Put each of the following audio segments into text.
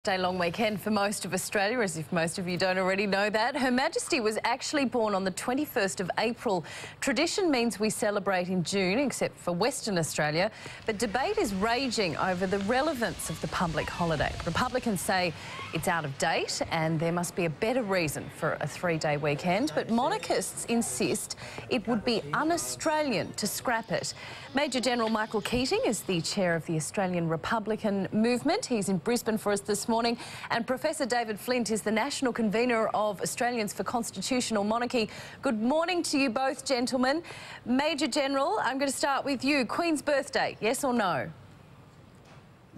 Day long weekend for most of Australia, as if most of you don't already know that. Her Majesty was actually born on the 21st of April. Tradition means we celebrate in June, except for Western Australia. But debate is raging over the relevance of the public holiday. Republicans say it's out of date and there must be a better reason for a three-day weekend. But monarchists insist it would be un-Australian to scrap it. Major General Michael Keating is the chair of the Australian Republican movement. He's in Brisbane for us this morning. And Professor David Flint is the national convener of Australians for Constitutional Monarchy. Good morning to you both, gentlemen. Major General, I'm going to start with you. Queen's birthday, yes or no?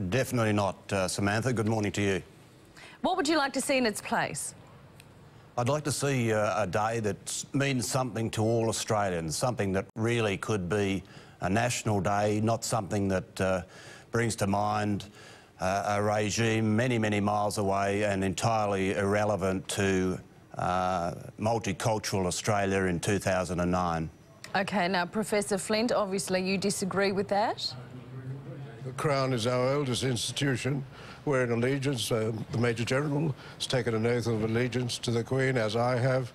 Definitely not, Samantha. Good morning to you. What would you like to see in its place? I'd like to see a day that means something to all Australians, something that really could be a national day, not something that brings to mind a regime many, many miles away and entirely irrelevant to multicultural Australia in 2009. OK, now, Professor Flint, obviously you disagree with that? The Crown is our oldest institution. We're in allegiance. The Major General has taken an oath of allegiance to the Queen, as I have.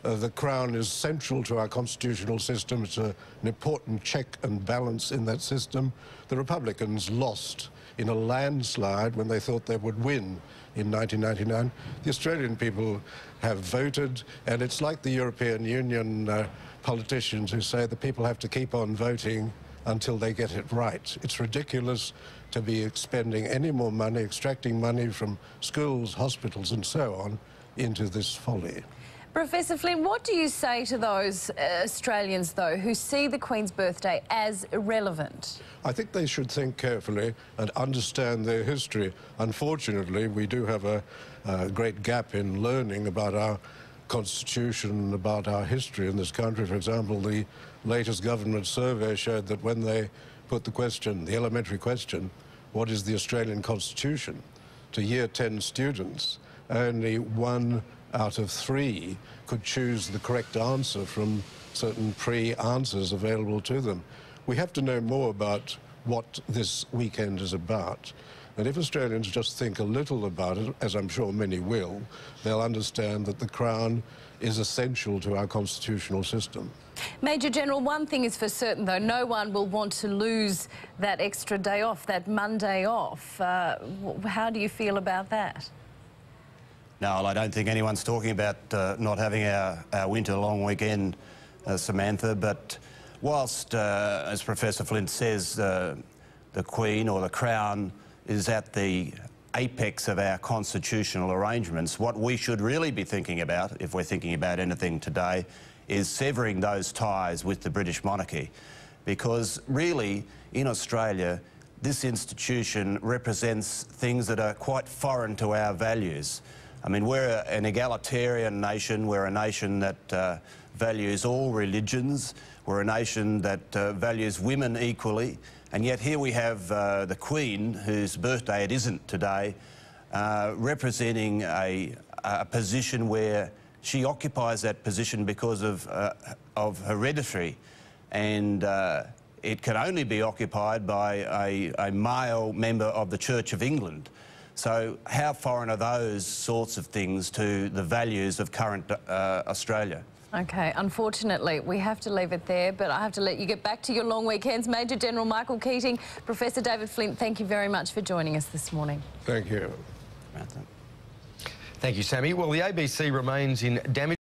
The Crown is central to our constitutional system. It's an important check and balance in that system. The Republicans lost in a landslide when they thought they would win in 1999. The Australian people have voted, and it's like the European Union politicians who say the people have to keep on voting until they get it right. It's ridiculous to be expending any more money, extracting money from schools, hospitals and so on into this folly. Professor Flynn, what do you say to those Australians, though, who see the Queen's birthday as irrelevant? I think they should think carefully and understand their history. Unfortunately, we do have a great gap in learning about our Constitution, about our history in this country. For example, the latest government survey showed that when they put the question, the elementary question, what is the Australian Constitution, to Year 10 students, only 1 out of 3 could choose the correct answer from certain pre-answers available to them. We have to know more about what this weekend is about. And if Australians just think a little about it, as I'm sure many will, they'll understand that the Crown is essential to our constitutional system. Major General, one thing is for certain, though, no one will want to lose that extra day off, that Monday off. How do you feel about that? No, I don't think anyone's talking about not having our winter long weekend, Samantha, but whilst, as Professor Flint says, the Queen or the Crown is at the apex of our constitutional arrangements, what we should really be thinking about, if we're thinking about anything today, is severing those ties with the British monarchy. Because really, in Australia, this institution represents things that are quite foreign to our values. I mean, we're an egalitarian nation. We're a nation that values all religions. We're a nation that values women equally. And yet here we have the Queen, whose birthday it isn't today, representing a position where she occupies that position because of hereditary. And it can only be occupied by a male member of the Church of England. So how foreign are those sorts of things to the values of current Australia? OK, unfortunately, we have to leave it there, but I have to let you get back to your long weekends. Major General Michael Keating, Professor David Flint, thank you very much for joining us this morning. Thank you. Thank you, Sammy. Well, the ABC remains in damage.